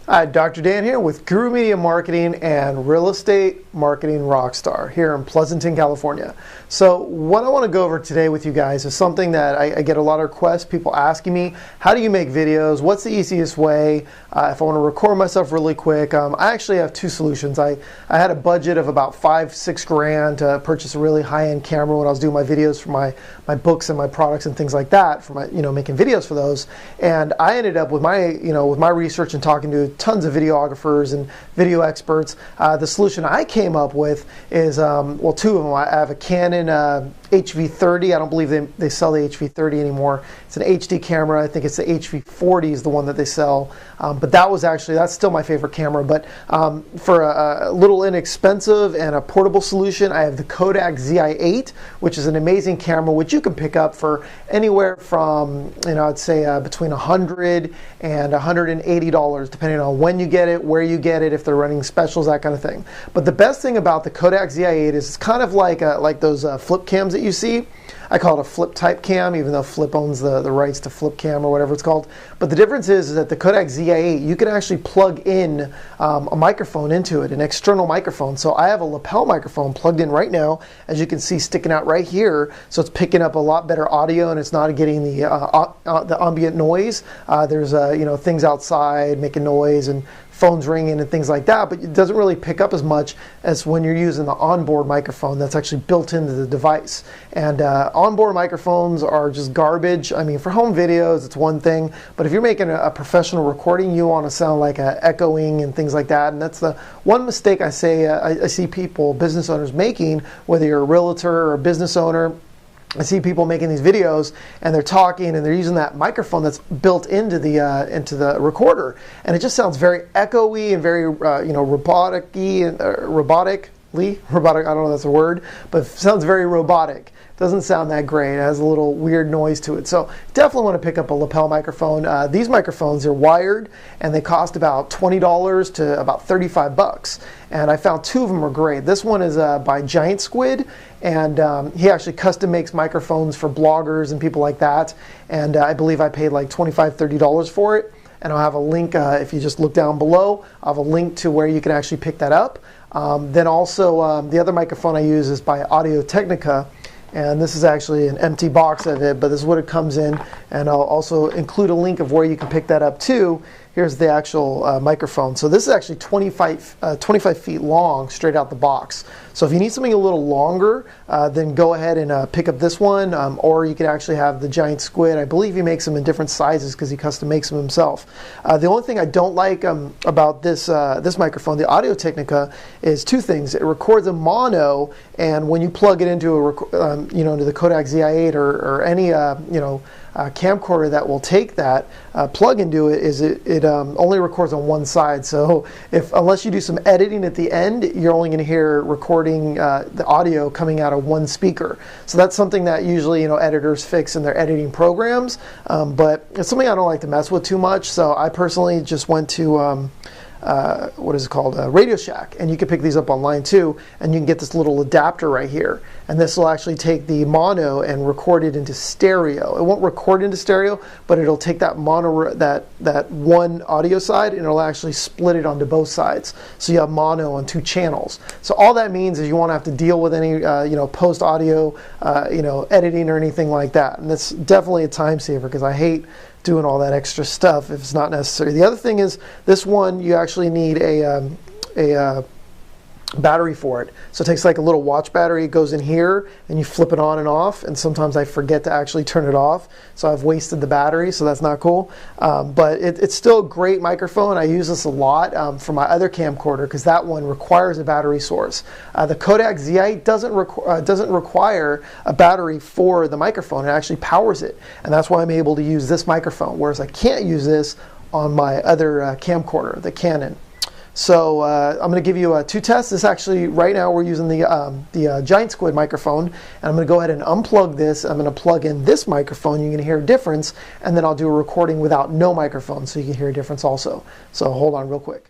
Hi, Dr. Dan here with Guru Media Marketing and Real Estate Marketing Rockstar here in Pleasanton, California. So what I want to go over today with you guys is something that I get a lot of requests, people asking me, how do you make videos? What's the easiest way? If I want to record myself really quick, I actually have two solutions. I had a budget of about $5-6 grand to purchase a really high-end camera when I was doing my videos for my books and my products and things like that, for my, making videos for those. And I ended up with my research and talking to tons of videographers and video experts. The solution I came up with is, well, two of them. I have a Canon HV30. I don't believe they sell the HV30 anymore. It's an HD camera. I think it's the HV40 is the one that they sell. But that's still my favorite camera. But for a little inexpensive and a portable solution, I have the Kodak zi8, which is an amazing camera, which you can pick up for anywhere from, I'd say between $100 and $180, depending on when you get it, where you get it, if they're running specials, that kind of thing. But the best thing about the Kodak zi8 is it's kind of like those flip cams that you see. I call it a flip type cam, even though Flip owns the rights to flip cam or whatever it's called. But the difference is that the Kodak zi8, you can actually plug in a microphone into it, an external microphone. So I have a lapel microphone plugged in right now, as you can see sticking out right here. So it's picking up a lot better audio, and it's not getting the ambient noise. There's things outside making noise and phones ringing and things like that, but it doesn't really pick up as much as when you're using the onboard microphone that's actually built into the device. And onboard microphones are just garbage. I mean, for home videos, it's one thing, but if you're making a professional recording, you want to sound like echoing and things like that. And that's the one mistake I see people, business owners, making, whether you're a realtor or a business owner. I see people making these videos and they're talking and they're using that microphone that's built into the recorder, and it just sounds very echoey and very robotic-y and robotic. I don't know if that's a word, but it sounds very robotic. Doesn't sound that great. It has a little weird noise to it. So definitely want to pick up a lapel microphone. These microphones are wired and they cost about $20 to about $35. And I found two of them are great. This one is by Giant Squid, and he actually custom makes microphones for bloggers and people like that. And I believe I paid like $25-30 for it. And I'll have a link, if you just look down below, I'll have a link to where you can actually pick that up. Then also the other microphone I use is by Audio Technica. And this is actually an empty box of it, but this is what it comes in. And I'll also include a link of where you can pick that up too. Here's the actual microphone. So this is actually 25 feet long straight out the box. So if you need something a little longer, then go ahead and pick up this one, or you can actually have the Giant Squid. I believe he makes them in different sizes because he custom makes them himself. The only thing I don't like about this microphone, the Audio Technica, is two things. It records in mono, and when you plug it into into the Kodak zi8 or any camcorder that will take that plug into it, it only records on one side. So unless you do some editing at the end, you're only going to hear recording the audio coming out of one speaker. So that's something that usually editors fix in their editing programs, but it's something I don't like to mess with too much. So I personally just went to what is it called? Radio Shack, and you can pick these up online too, and you can get this little adapter right here, and this will actually take the mono and record it into stereo. It won't record into stereo, but it'll take that mono, that one audio side, and it'll actually split it onto both sides, so you have mono on two channels. So all that means is you won't have to deal with any post audio editing or anything like that, and that's definitely a time saver because I hate doing all that extra stuff if it's not necessary. The other thing is this one, you actually need a battery for it. So it takes like a little watch battery, it goes in here and you flip it on and off, and sometimes I forget to actually turn it off, so I've wasted the battery, so that's not cool. But it's still a great microphone. I use this a lot for my other camcorder because that one requires a battery source. The Kodak zi8 doesn't require a battery for the microphone. It actually powers it, and that's why I'm able to use this microphone, whereas I can't use this on my other camcorder, the Canon. So I'm going to give you two tests. This actually, right now we're using the Giant Squid microphone, and I'm going to go ahead and unplug this. I'm going to plug in this microphone. You're going to hear a difference, and then I'll do a recording without no microphone, so you can hear a difference also. So hold on real quick.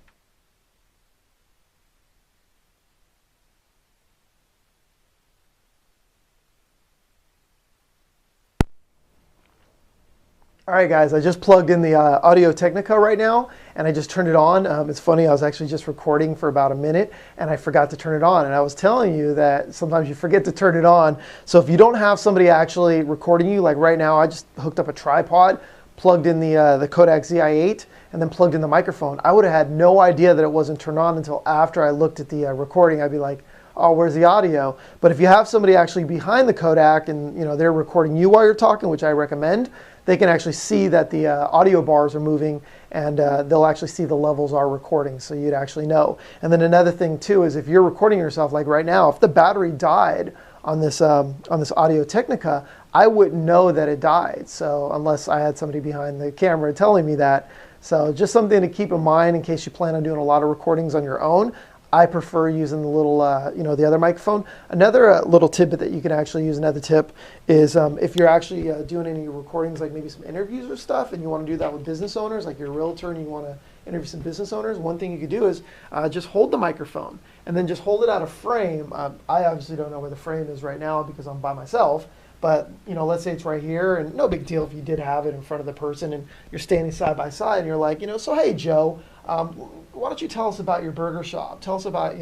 All right, guys, I just plugged in the Audio Technica right now, and I just turned it on. It's funny, I was actually just recording for about a minute, and I forgot to turn it on. And I was telling you that sometimes you forget to turn it on. So if you don't have somebody actually recording you, like right now, I just hooked up a tripod, plugged in the Kodak zi8, and then plugged in the microphone. I would have had no idea that it wasn't turned on until after I looked at the recording. I'd be like, oh, where's the audio? But if you have somebody actually behind the Kodak and they're recording you while you're talking, which I recommend, they can actually see that the audio bars are moving, and they'll actually see the levels are recording, so you'd actually know. And then another thing too is if you're recording yourself, like right now, if the battery died on this Audio Technica, I wouldn't know that it died. So unless I had somebody behind the camera telling me that. So just something to keep in mind in case you plan on doing a lot of recordings on your own. I prefer using the little, the other microphone. Another little tidbit that you can actually use, another tip, is if you're actually doing any recordings, like maybe some interviews or stuff, and you want to do that with business owners, like you're a realtor and you want to interview some business owners, one thing you could do is just hold the microphone and then just hold it out of frame. I obviously don't know where the frame is right now because I'm by myself. But let's say it's right here, and no big deal if you did have it in front of the person and you're standing side by side and you're like, so hey Joe, why don't you tell us about your burger shop? Tell us about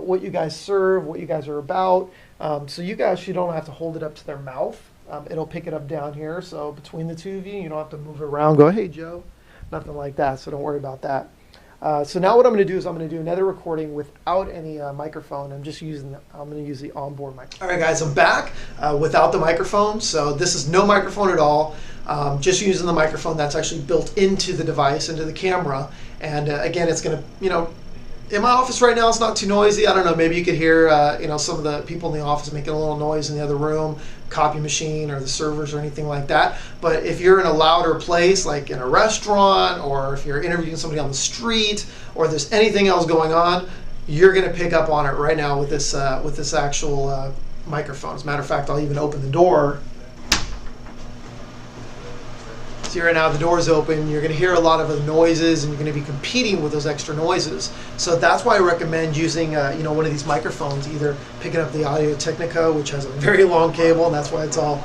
what you guys serve, what you guys are about. So you don't have to hold it up to their mouth. It'll pick it up down here. So between the two of you, you don't have to move it around. Go, hey Joe, nothing like that. So don't worry about that. So now what I'm going to do is I'm going to do another recording without any microphone. I'm going to use the onboard microphone. All right, guys, I'm back without the microphone. So this is no microphone at all. Just using the microphone that's actually built into the device, into the camera. And again, it's going to, in my office right now, it's not too noisy. I don't know, maybe you could hear, some of the people in the office making a little noise in the other room, copy machine or the servers or anything like that. But if you're in a louder place, like in a restaurant, or if you're interviewing somebody on the street, or there's anything else going on, you're going to pick up on it right now with this actual microphone. As a matter of fact, I'll even open the door. See right now the door's open, you're going to hear a lot of the noises and you're going to be competing with those extra noises. So that's why I recommend using one of these microphones, either picking up the Audio Technica, which has a very long cable and that's why it's all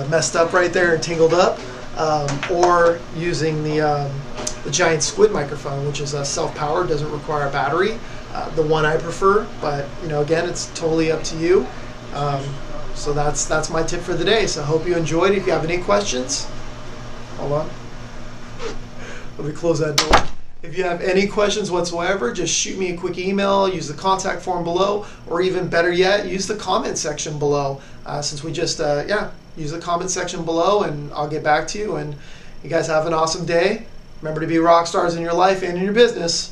messed up right there and tangled up, or using the giant squid microphone, which is self-powered, doesn't require a battery. The one I prefer, but again, it's totally up to you. So that's my tip for the day. So I hope you enjoyed. If you have any questions, hold on. Let me close that door. If you have any questions whatsoever, just shoot me a quick email, use the contact form below, or even better yet, use the comment section below. Since we just, use the comment section below and I'll get back to you. And you guys have an awesome day. Remember to be rock stars in your life and in your business.